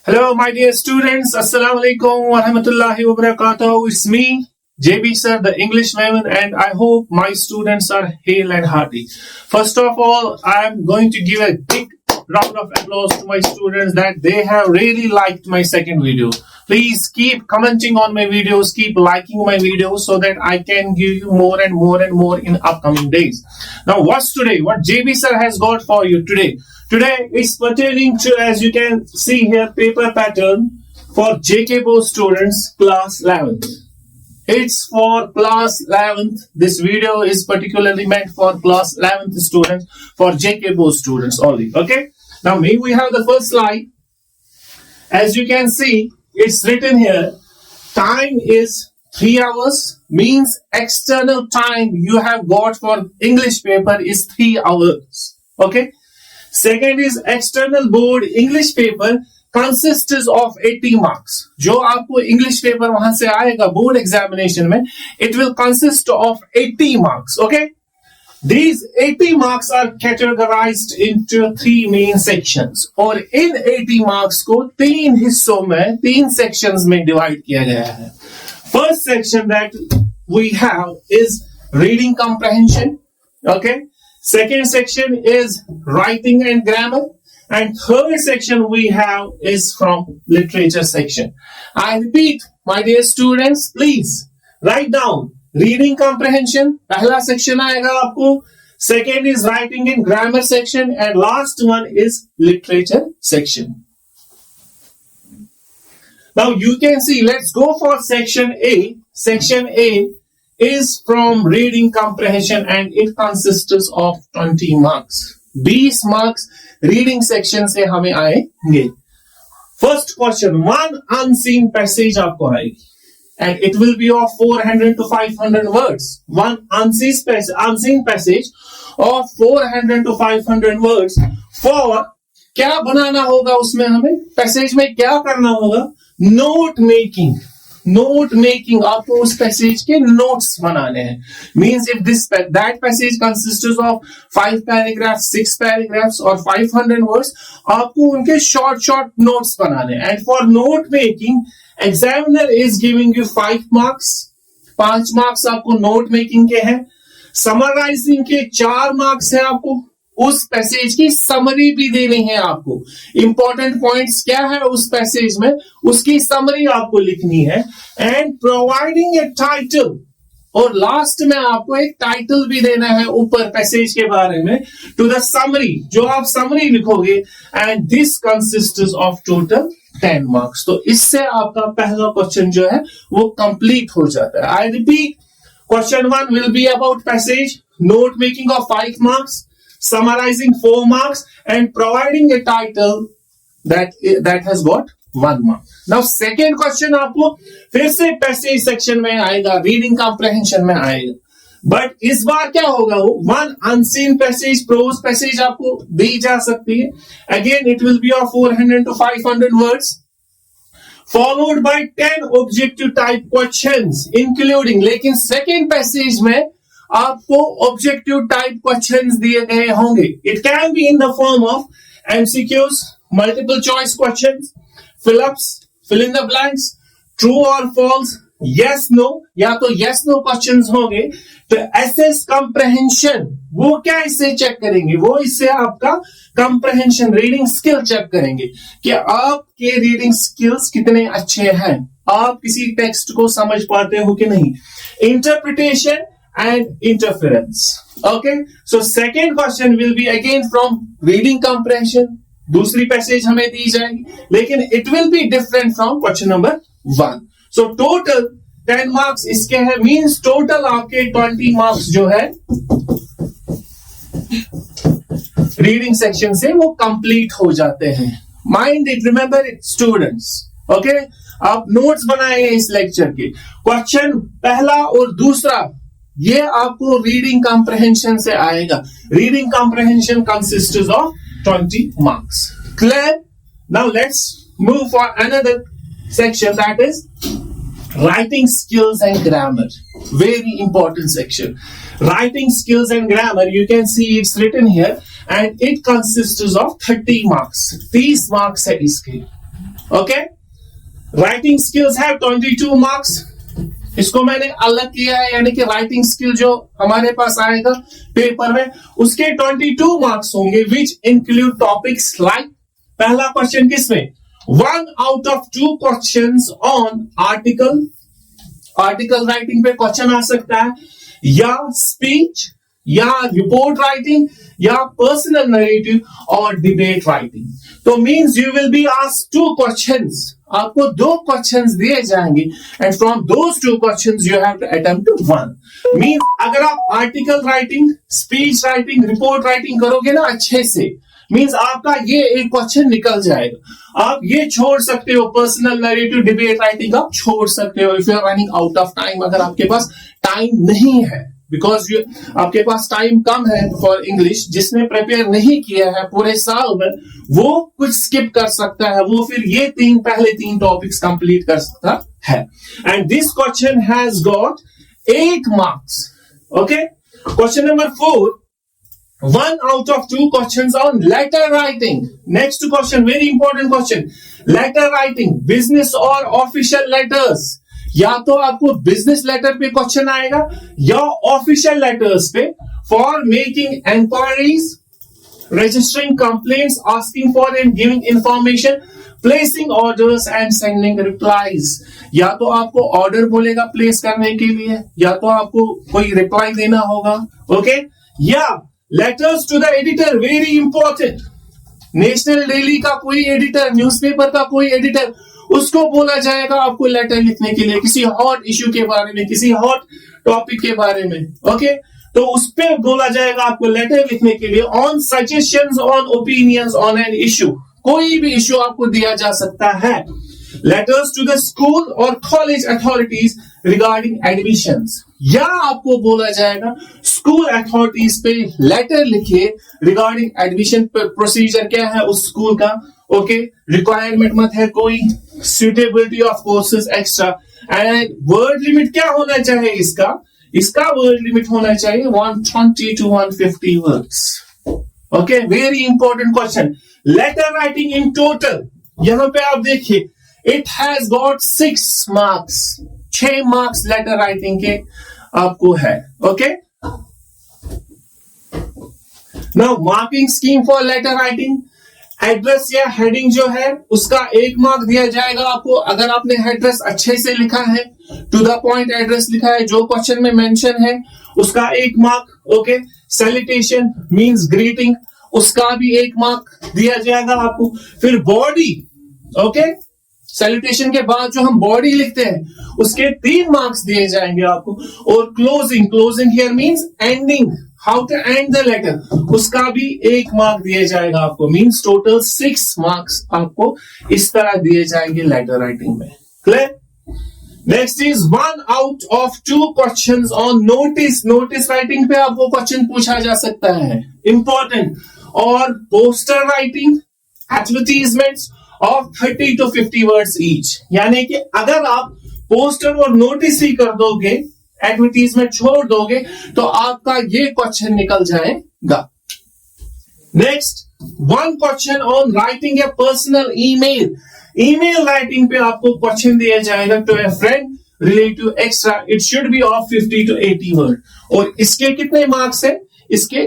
Hello, my dear students. Assalamu alaikum wa rahmatullahi wa barakatuh. It's me, JB sir, the English man, and I hope my students are hale and hearty. First of all, I'm going to give a big round of applause to my students that they have really liked my second video. Please keep commenting on my videos, keep liking my videos so that I can give you more and more and more in upcoming days. Now, what's today? What JB sir has got for you today? Today is pertaining to, as you can see here, paper pattern for JK Bose students, class 11th. It's for class 11th. This video is particularly meant for class 11th students, for JK Bose students only. Okay. Now, may we have the first slide? As you can see, it's written here, time is 3 hours, means external time you have got for English paper is 3 hours. Okay. Second is external board English paper consists of 80 marks. जो आपको English paper वहां से आएगा board examination में, it will consist of 80 marks. Okay. These 80 marks are categorized into 3 main sections. और इन 80 marks को 3 हिस्सों में, 3 sections में divide किया गया है. First section that we have is reading comprehension. Okay. Second section is writing and grammar. And third section we have is from literature section. I repeat, my dear students, please write down reading comprehension. पहला section आएगा आपको. Second is writing and grammar section. And last one is literature section. Now you can see, let's go for section A. Section A is from reading comprehension and it consists of 20 marks. 20 marks reading section से हमें आएंगे. First question, one unseen passage आपको आएगी and it will be of 400 to 500 words. One unseen passage of 400 to 500 words for क्या बनाना होगा उसमें हमें passage में क्या करना होगा? नोट मेकिंग आपको उस पैसेज के नोट्स बनाने हैं. Means if that passage consists of 5 paragraphs, 6 paragraphs or 500 words, आपको उनके short notes बनाने हैं. And for note making, examiner is giving you 5 marks. 5 marks आपको note making के हैं. Summarizing के 4 marks है आपको. उस पैसेज की समरी भी देनी है आपको. इंपॉर्टेंट पॉइंट्स क्या है उस पैसेज में, उसकी समरी आपको लिखनी है. एंड प्रोवाइडिंग ए टाइटल, और लास्ट में आपको एक टाइटल भी देना है ऊपर पैसेज के बारे में, टू द समरी, जो आप समरी लिखोगे. And this consists of total 10 marks. तो इससे आपका पहला क्वेश्चन जो है वो कंप्लीट हो जाता है. I repeat, question 1 will be about passage, note making of 5 marks, summarizing 4 marks and providing a title that has got 1 mark. Now second question आपको फिर से passage section में आएगा, reading comprehension में आएगा. But इस बार क्या होगा, वो one unseen passage, prose passage आपको दी जा सकती है. Again it will be of 400 to 500 words followed by 10 objective type questions including, लेकिन second passage में आपको ऑब्जेक्टिव टाइप क्वेश्चंस दिए गए होंगे. It can be in the form of MCQs, multiple choice questions, fill ups, fill in the blanks, true और false, yes no, या तो yes know questions होंगे. तो एसएस कंप्रहेंशन, वो क्या इससे चेक करेंगे, वो इससे आपका कंप्रहेंशन, रीडिंग स्किल चेक करेंगे कि आपके रीडिंग स्किल्स कितने अच्छे हैं, आप किसी टेक्स्ट को समझ पाते हो कि नहीं. Interpretation and interference. Okay, so second question will be again from reading comprehension. दूसरी पैसेज हमें दी जाएगी, लेकिन it will be different from question number 1. So total 10 marks इसके है, means total आपके 20 marks जो है reading section से वो complete हो जाते हैं. Mind it, remember it, students. Okay, आप notes बनाए इस लेक्चर के. क्वेश्चन पहला और दूसरा ये आपको रीडिंग कॉम्प्रहेंशन से आएगा. Reading comprehension consists of 20 marks. Clear? Now let's move for another section, that is writing skills and grammar. Very important section. Writing skills and grammar, you can see it's written here and it consists of 30 marks. 30 marks है इसके. Okay, writing skills है 22 marks, इसको मैंने अलग किया है, यानी कि राइटिंग स्किल जो हमारे पास आएगा पेपर में उसके 22 मार्क्स होंगे, विच इंक्लूड टॉपिक्स लाइक, पहला क्वेश्चन किसमें, 1 out of 2 questions on article, article writing पे क्वेश्चन आ सकता है, या स्पीच, या रिपोर्ट राइटिंग, या पर्सनल नरेटिव और डिबेट राइटिंग। तो means you will be asked 2 questions, आपको 2 क्वेश्चंस दिए जाएंगे and from those 2 questions you have to attempt 1। Means अगर आप article writing, speech writing, report writing करोगे ना अच्छे से, मींस आपका ये एक क्वेश्चन निकल जाएगा। आप ये छोड़ सकते हो, पर्सनल नरेटिव, डिबेट राइटिंग आप छोड़ सकते हो if you are running out of time, अगर आपके पास टाइम नहीं है, बिकॉज आपके पास टाइम कम है फॉर इंग्लिश, जिसने प्रिपेयर नहीं किया है पूरे साल में वो कुछ स्किप कर सकता है, वो फिर ये पहले तीन टॉपिक्स कंप्लीट कर सकता है। And this question has got 8 marks. Okay, question number 4, 1 out of 2 questions on letter writing. Next question, very important question. Letter writing, business और official letters. या तो आपको बिजनेस लेटर पे क्वेश्चन आएगा या ऑफिशियल लेटर्स पे, for making inquiries, registering complaints, asking for and giving information, placing orders and sending replies. या तो आपको ऑर्डर बोलेगा प्लेस करने के लिए, या तो आपको कोई रिप्लाई देना होगा। ओके, या letters to the editor, very important, national daily का कोई एडिटर, न्यूज़पेपर का कोई एडिटर, उसको बोला जाएगा आपको लेटर लिखने के लिए किसी हॉट इश्यू के बारे में, किसी हॉट टॉपिक के बारे में। ओके, तो उस पे बोला जाएगा आपको लेटर लिखने के लिए, on suggestions, on opinions on an issue, कोई भी इश्यू आपको दिया जा सकता है। लेटर्स टू द स्कूल और कॉलेज अथॉरिटीज रिगार्डिंग एडमिशंस, या आपको बोला जाएगा स्कूल अथॉरिटीज पे लेटर लिखिए रिगार्डिंग एडमिशन प्रोसीजर क्या है उस स्कूल का। ओके, रिक्वायरमेंट मत है कोई, suitability of courses extra, and word limit क्या होना चाहिए इसका वर्ड लिमिट होना चाहिए 120 to 150 words. Okay, very important question. Letter writing in total, यहां पे आप देखिए, it has got 6 marks, 6 marks letter writing के आपको है। Okay, now marking scheme for letter writing, address या हेडिंग जो है उसका 1 मार्क दिया जाएगा आपको, अगर आपने एड्रेस अच्छे से लिखा है, टू द पॉइंट एड्रेस लिखा है जो क्वेश्चन में मेंशन है, उसका 1 mark. Okay, salutation means greeting, उसका भी 1 मार्क दिया जाएगा आपको। फिर बॉडी, ओके, सैल्यूटेशन के बाद जो हम बॉडी लिखते हैं उसके 3 मार्क्स दिए जाएंगे आपको। और closing, closing here means ending, how to end the letter, उसका भी 1 मार्क दिया जाएगा आपको। मींस टोटल 6 मार्क्स आपको इस तरह दिए जाएंगे लेटर राइटिंग में। Clear? Next is 1 out of 2 questions on notice, notice writing पे आपको क्वेश्चन पूछा जा सकता है, इंपॉर्टेंट। और poster writing, advertisements of 30 to 50 words each, यानी कि अगर आप पोस्टर और नोटिस ही कर दोगे, एडवर्टीजमेंट छोड़ दोगे, तो आपका ये क्वेश्चन निकल जाएगा। Next, 1 question on writing a personal email, email writing पे आपको क्वेश्चन दिया जाएगा to a friend, relative, extra, it should be of 50 to 80 word. और इसके कितने मार्क्स है? इसके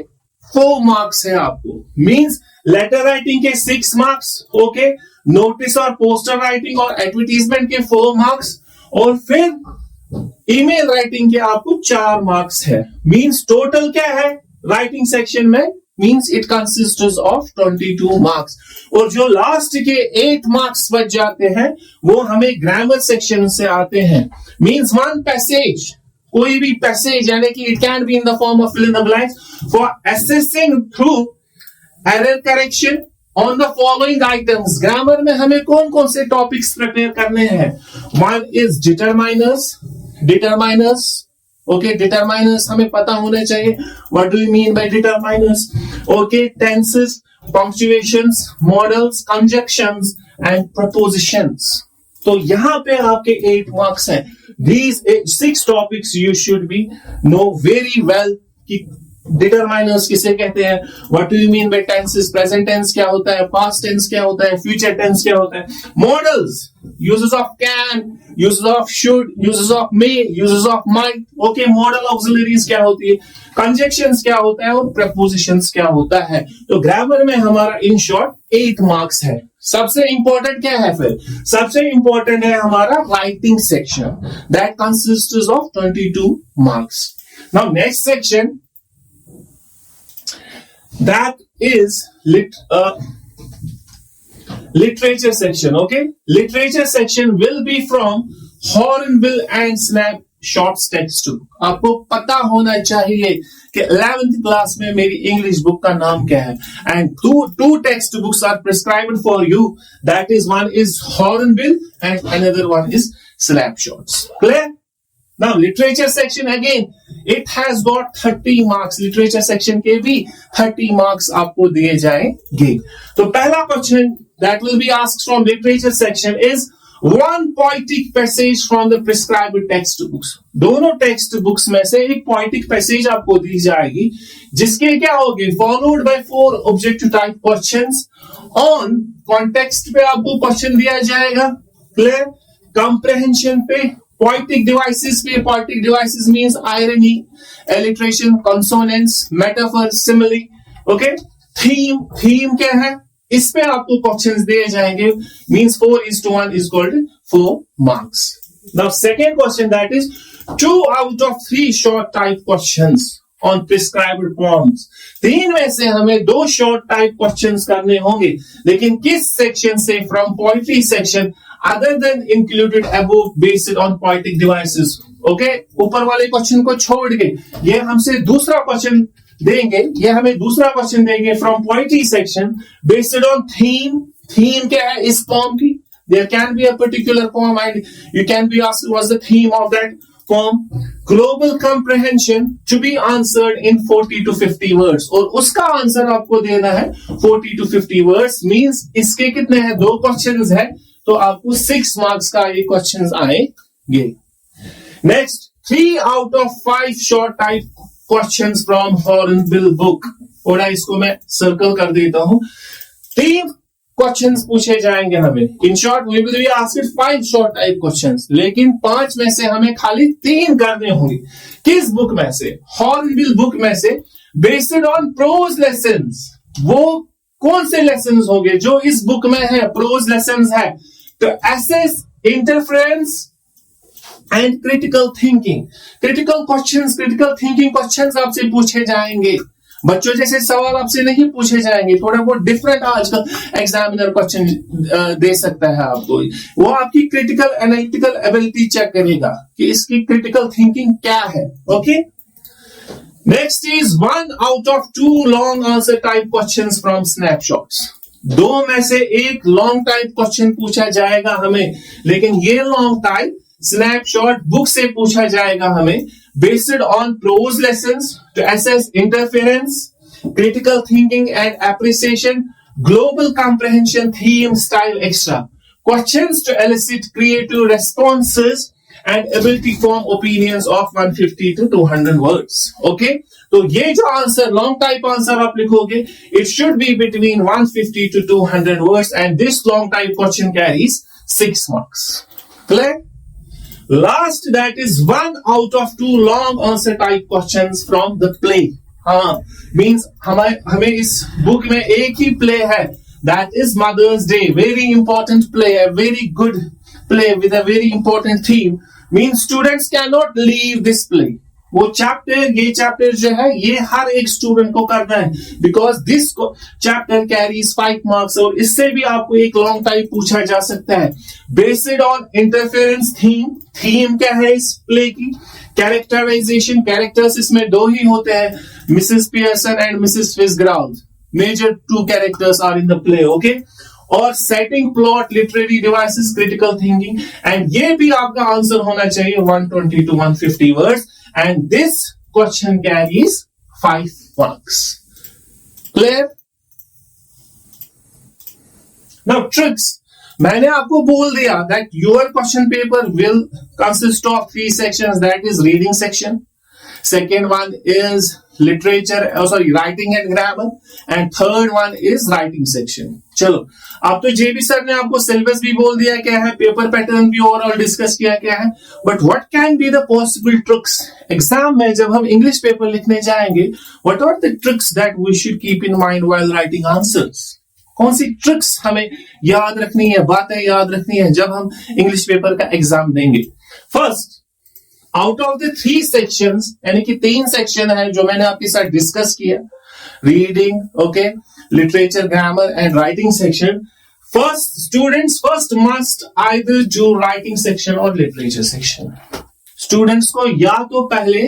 4 मार्क्स है आपको। मींस लेटर राइटिंग के 6 मार्क्स, ओके, नोटिस और पोस्टर राइटिंग और एडवर्टीजमेंट के 4 मार्क्स, और फिर ईमेल राइटिंग के आपको 4 मार्क्स है। मींस टोटल क्या है राइटिंग सेक्शन में? Means it consists of 22 marks. और जो लास्ट के 8 मार्क्स बच जाते हैं वो हमें ग्रामर सेक्शन से आते हैं। मींस 1 पैसेज, कोई भी पैसेज, यानी कि it can be in the form of fill in the blanks for assessing through error correction on the following items. Grammar में हमें कौन कौन से टॉपिक्स प्रिपेयर करने हैं? 1 is determiners, determiners, okay, determiners हमें पता होने चाहिए, what do you mean bye determiners. Okay, tenses, punctuations, models, conjunctions and propositions. तो यहां पे आपके 8 मार्क्स हैं। These 6 topics you should be know very well कि डिटरमाइनर्स किसे कहते हैं, what do you mean by tenses, present tense क्या होता है, पास्ट टेंस क्या होता है, फ्यूचर टेंस क्या होता है, models, uses of can, uses of should, uses of May, uses of might, okay, model auxiliaries क्या होती है, कंजक्शंस क्या होता है और प्रपोजिशंस क्या होता है। तो ग्रामर में हमारा इन शॉर्ट 8 मार्क्स है। सबसे इंपॉर्टेंट क्या है फिर, सबसे इंपॉर्टेंट है हमारा writing section, that consists of 22 marks. Now next section, that is literature section. Okay, literature section will be from Hornbill and Snapshots textbook. आपको पता होना चाहिए कि 11th क्लास में मेरी इंग्लिश बुक का नाम क्या है, and two text books are prescribed for you. That is, one is Hornbill and another one is Snapshots. Clear? Now literature section again, it has got 30 marks. literature section के भी 30 marks आपको दिए जाएंगे। तो पहला question that will be asked from literature section is one poetic passage from the prescribed textbooks. दोनों text books में से एक poetic passage आपको दी जाएगी, जिसके क्या होगी, followed by 4 objective type questions on context पे आपको क्वेश्चन दिया जाएगा, clear, comprehension पे, poetic devices पे, poetic devices means irony, alliteration, consonants, metaphor, simile, okay, theme क्या है, इस पे आपको क्वेश्चंस दिए जाएंगे, means 4:1 is called 4 marks. Now second question, that is 2 out of 3 short type questions on prescribed poems. 3 में से हमें 2 short type questions करने होंगे, लेकिन किस सेक्शन से, from poetry section, other than included above based on poetic devices. Okay, ऊपर वाले क्वेश्चन को छोड़ के ये हमसे दूसरा क्वेश्चन देंगे, ये हमें दूसरा क्वेश्चन देंगे from poetry section based on theme. Theme क्या है इस poem की? There can be a particular poem and you can be asked what's the theme of that poem. Global comprehension to be answered in 40 to 50 words, और उसका answer आपको देना है 40 to 50 words. means इसके कितने हैं, 2 क्वेश्चंस है, तो आपको 6 मार्क्स का ये क्वेश्चंस आएंगे। Next, 3 out of 5 short type questions from hornbill book, थोड़ा इसको मैं सर्कल कर देता हूं। 3 क्वेश्चंस पूछे जाएंगे हमें। In short we will be asked 5 short type questions, लेकिन 5 में से हमें खाली 3 करने होंगे। किस बुक में से? हॉर्नबिल बुक में से, बेस्ड ऑन प्रोज लेसन्स। वो कौन से लेसन्स होंगे जो इस बुक में है, प्रोज लेसन्स है। तो assess, interference and critical thinking, critical questions, critical thinking questions आपसे पूछे जाएंगे। बच्चों जैसे सवाल आपसे नहीं पूछे जाएंगे, थोड़ा बहुत डिफरेंट आजकल एग्जामिनर क्वेश्चन दे सकता है आपको। वो आपकी क्रिटिकल एनालिटिकल एबिलिटी चेक करेगा कि इसकी क्रिटिकल थिंकिंग क्या है। Okay, next is 1 out of 2 long answer type questions from snapshots. 2 में से 1 लॉन्ग टाइप क्वेश्चन पूछा जाएगा हमें, लेकिन ये लॉन्ग टाइप स्नैपशॉट बुक से पूछा जाएगा हमें, based on prose lessons to assess interference, critical thinking and appreciation, global comprehension, theme, style, etc. Questions to elicit creative responses and ability to form opinions of 150 to 200 words. Okay? तो ये जो answer long type answer आप लिखोगे, it should be between 150 to 200 words, and this long type question carries 6 marks. Clear? Last, that is 1 out of 2 long answer type questions from the play. हाँ, means हमें इस book में एक ही play है, that is Mother's Day. Very important play, a very good play with a very important theme. Means students cannot leave this play. वो chapter, ये chapter जो है ये हर एक स्टूडेंट को करना है, because this chapter carries 5 marks. और इससे भी आपको एक लॉन्ग टाइप पूछा जा सकता है, based on interference theme. Theme क्या है इस प्ले की? कैरेक्टराइजेशन, कैरेक्टर्स इसमें 2 ही होते हैं, Mrs Pearson and Mrs Fitzgerald. Major 2 characters are in the play. Okay, और setting, plot, literary devices, critical thinking, and ये भी आपका आंसर होना चाहिए 120 to 150 words, and this question carries 5 marks. Clear? Now tricks. मैंने आपको बोल दिया that your question paper will consist of 3 sections, that is reading section, second one is writing and grammar, and third one is writing section. चलो, अब तो जेबी sir ने आपको syllabus भी बोल दिया क्या है, पेपर पैटर्न भी ओवरऑल डिस्कस किया क्या है, but what can be the possible tricks exam में जब हम इंग्लिश पेपर लिखने जाएंगे, what are the tricks that we should keep in mind while writing answers? कौन सी ट्रिक्स हमें याद रखनी है, बातें याद रखनी है जब हम इंग्लिश पेपर का एग्जाम देंगे? First, out of the 3 sections, यानी कि 3 सेक्शन है जो मैंने आपके साथ डिस्कस किया, reading, okay, literature, grammar and writing section. Students first must either do writing section और लिटरेचर सेक्शन. स्टूडेंट्स को या तो पहले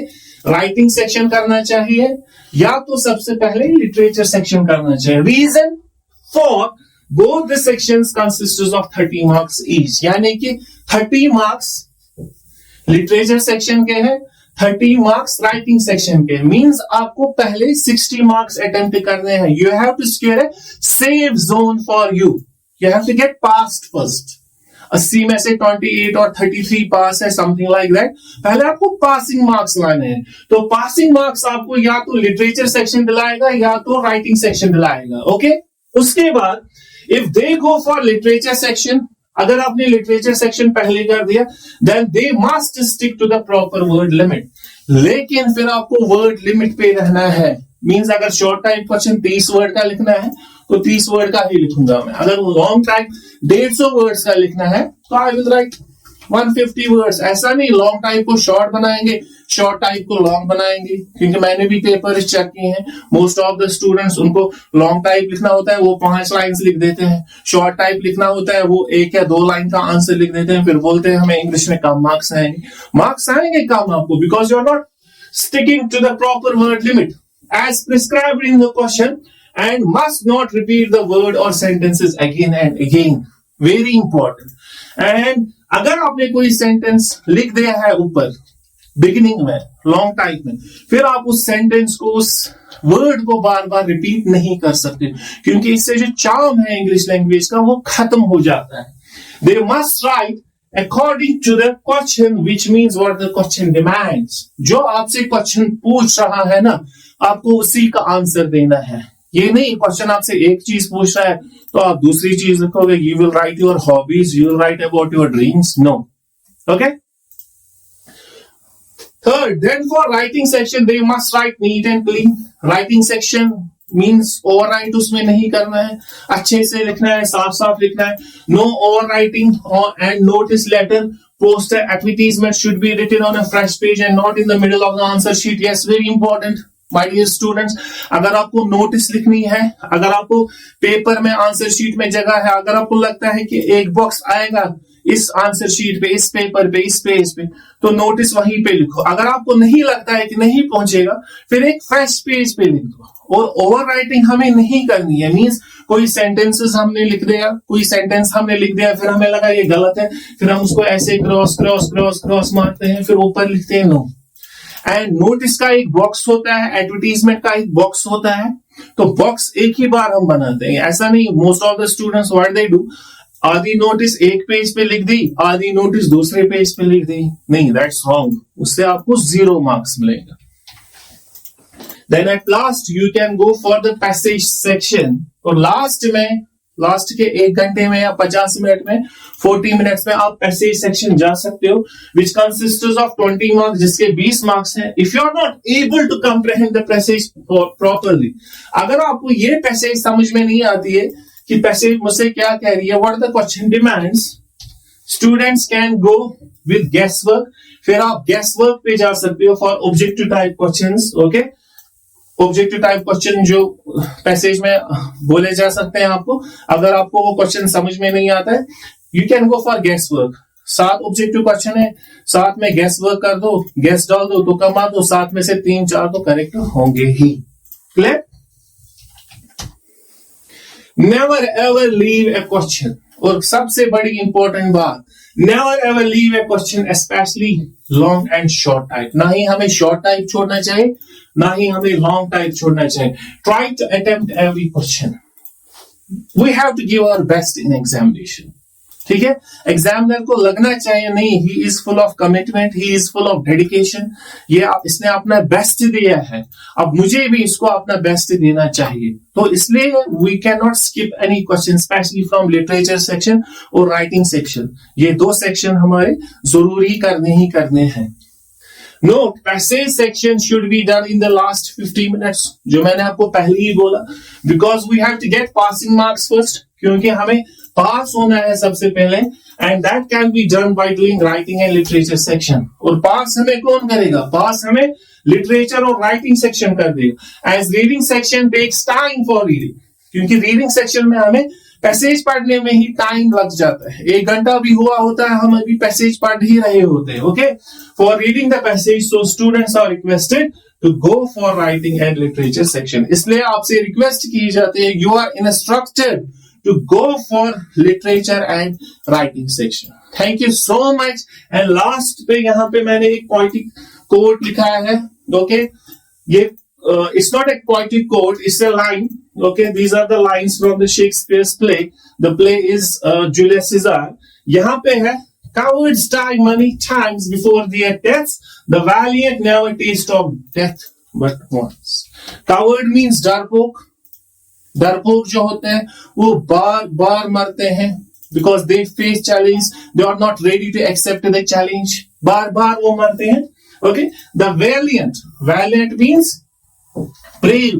राइटिंग सेक्शन करना चाहिए या तो सबसे पहले लिटरेचर सेक्शन करना चाहिए. Reason for both the sections consists of 30 marks each, यानी कि 30 marks लिटरेचर सेक्शन के हैं, 30 मार्क्स राइटिंग सेक्शन के. मींस आपको पहले 60 मार्क्स अटेम्प्ट करने हैं. You have to secure a safe zone for you. You have to get past first. 80 में से 28 और 33 पास है, समथिंग लाइक दैट. पहले आपको पासिंग मार्क्स लाने हैं. तो पासिंग मार्क्स आपको या तो लिटरेचर सेक्शन दिलाएगा या तो राइटिंग सेक्शन दिलाएगा. ओके, उसके बाद if they go for literature section, अगर आपने लिटरेचर सेक्शन पहले कर दिया, then they must stick to the proper word limit. लेकिन फिर आपको वर्ड लिमिट पे रहना है. मींस अगर शॉर्ट टाइप क्वेश्चन 30 वर्ड का लिखना है तो 30 वर्ड का ही लिखूंगा मैं. अगर लॉन्ग टाइप 150 वर्ड्स का लिखना है तो आई विल राइट 150 वर्ड्स. ऐसा नहीं लॉन्ग टाइप को शॉर्ट बनाएंगे, शॉर्ट टाइप को लॉन्ग बनाएंगे, क्योंकि मैंने भी पेपर चेक किए हैं. मोस्ट ऑफ द स्टूडेंट्स, उनको लॉन्ग टाइप लिखना होता है वो 5 लाइन्स लिख देते हैं. शॉर्ट टाइप लिखना होता है वो 1 या 2 लाइन का आंसर लिख देते हैं. फिर बोलते हैं हमें इंग्लिश में कम मार्क्स आएंगे. मार्क्स आएंगे कम आपको, because you are not sticking to the proper word limit as prescribed in the question, and must not repeat the word और sentences again and again. Very important. And अगर आपने कोई sentence लिख दिया है ऊपर बिगिनिंग में लॉन्ग टाइप में, फिर आप उस सेंटेंस को, उस वर्ड को बार बार रिपीट नहीं कर सकते, क्योंकि इससे जो चार्म है इंग्लिश लैंग्वेज का वो खत्म हो जाता है. They must write according to the question, which means what the question demands. जो आपसे क्वेश्चन पूछ रहा है ना, आपको उसी का आंसर देना है. ये नहीं क्वेश्चन आपसे एक चीज पूछ रहा है तो आप दूसरी चीज लिखोगे. You will write your hobbies, you will write about your dreams. No. Okay. Third, then for writing section they must write neat and clean. Writing section means overwrite उसमें नहीं करना है, अच्छे से लिखना है, साफ साफ लिखना है. No overwriting and notice letter. Poster advertisement should be written on a fresh page and not in the middle of the answer sheet. Yes, very important. My dear students, अगर आपको नोटिस लिखनी है, अगर आपको पेपर में answer sheet में जगह है, अगर आपको लगता है कि एक बॉक्स आएगा इस आंसर शीट पे, इस पेपर पे, इस पेज पे, तो नोटिस वहीं पे लिखो. अगर आपको नहीं लगता है कि नहीं पहुंचेगा, फिर एक फ्रेश पेज पे लिख दो. और ओवर राइटिंग हमें नहीं करनी है. मींस कोई सेंटेंसेस हमने लिख दिया, कोई सेंटेंस हमने लिख दिया, फिर हमें लगा ये गलत है, फिर हम उसको ऐसे क्रॉस क्रॉस क्रॉस क्रॉस मारते हैं, फिर ऊपर लिखते हैं. नो. एंड नोटिस का एक बॉक्स होता है, एडवर्टीजमेंट का एक बॉक्स होता है, तो बॉक्स एक ही बार हम बनाते हैं. ऐसा नहीं. Most of the students what they do, आधी नोटिस एक पेज पे लिख दी, आधी नोटिस दूसरे पेज पे लिख दी. नहीं, दैट्स रॉन्ग. उससे आपको 0 मार्क्स मिलेगा. Then at last you can go for the passage section. और लास्ट के 1 घंटे में या 50 मिनट में, 40 मिनट्स में आप पैसेज सेक्शन जा सकते हो, विच कंसिस्ट्स ऑफ 20 मार्क्स, जिसके 20 मार्क्स हैं. If you are not able to comprehend the passage properly, अगर आपको ये पैसेज समझ में नहीं आती है कि पैसेज मुझसे क्या कह रही है, what the question demands, students can go with guess work. फिर आप गेस वर्क पे जा सकते हो for objective type questions. Okay, objective type question जो पैसेज में बोले जा सकते हैं आपको. अगर आपको वो क्वेश्चन समझ में नहीं आता है, you can go for guess work. 7 objective question है, 7 में गेस वर्क कर दो, गेस डाल दो, तो कमा दो, 7 में से 3-4 तो करेक्ट होंगे ही. क्लियर? नेवर एवर लीव ए क्वेश्चन. और सबसे बड़ी इंपॉर्टेंट बात, never ever leave A question, specially long and short type. ना ही हमें शॉर्ट टाइप छोड़ना चाहिए, ना ही हमें लॉन्ग टाइप छोड़ना चाहिए. Try to attempt every question. We have to give our best in examination. ठीक है, एग्जामिनर को लगना चाहिए नहीं he is full of commitment, he is full of dedication, इसने अपना बेस्ट दिया है, अब मुझे भी इसको अपना बेस्ट देना चाहिए। तो इसलिए we can not skip any question, specially from literature section और राइटिंग सेक्शन। ये दो सेक्शन हमारे जरूरी करने ही करने हैं। Note, passage section should be done in the last 50 minutes, जो मैंने आपको पहले ही बोला, because we have to get passing marks first, क्योंकि हमें पास होना है सबसे पहले, and that can be done by doing writing and literature section। और पास हमें कौन करेगा? पास हमें लिटरेचर और राइटिंग सेक्शन कर देगा, as reading section takes time for reading, क्योंकि रीडिंग सेक्शन में हमें पैसेज पढ़ने में ही टाइम लग जाता है, 1 घंटा भी हुआ होता है, हम अभी पैसेज पढ़ ही रहे होते हैं। Okay, for reading the passage, so students are requested to go for writing and literature section. इसलिए आपसे रिक्वेस्ट की जाती है, you are instructed to go for literature and writing section. Thank you so much. And last पे यहाँ पे मैंने एक पोएटिक कोट लिखा है। ओके, ये it's not a poetic quote, it's a line. Okay, these are the lines from the Shakespeare's play. The play is Julius Caesar. यहाँ पे है, cowards die many times before their deaths. The valiant never taste of death but once. Coward means डरपोक। डरपोक जो होते हैं वो बार बार मरते हैं, because they face challenge, they are not ready to accept the challenge. बार बार वो मरते हैं। Okay, the valiant means brave,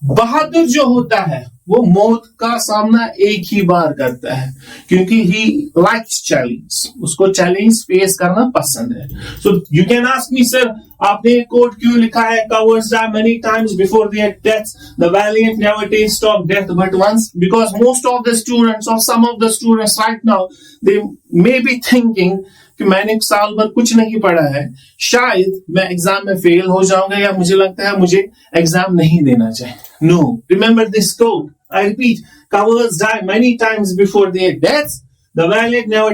बहादुर जो होता है वो मौत का सामना एक ही बार करता है, क्योंकि ही लाइक्स चैलेंज, उसको चैलेंज फेस करना पसंद है। So you can ask me, sir आपने कोट क्यों लिखा है, cowards die many times before their deaths, the valiant never taste of death but once, because most of the students और some of the students right now they may be thinking कि मैंने साल भर कुछ नहीं पढ़ा है, शायद मैं एग्जाम में फेल हो जाऊंगा, या मुझे लगता है मुझे एग्जाम नहीं देना चाहिए। No, remember this quote, I repeat, cowards die many times before their deaths, the valiant never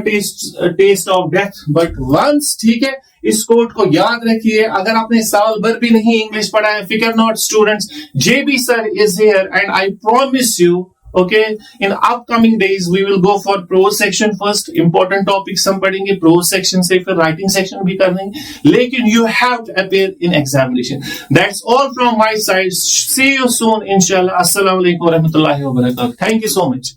taste of death but once. ठीक है, इस कोट को याद रखिए। अगर आपने साल भर भी नहीं इंग्लिश पढ़ा है, फिकर not students, JB sir is here and I promise you, okay, in upcoming days we will go for prose section first, important topics हम पढ़ेंगे, prose section से फिर writing section भी कर देंगे, लेकिन you have to appear in examination. That's all from my side. See you soon inshallah. Assalamu alaikum warahmatullahi wabarakatuh. Thank you so much.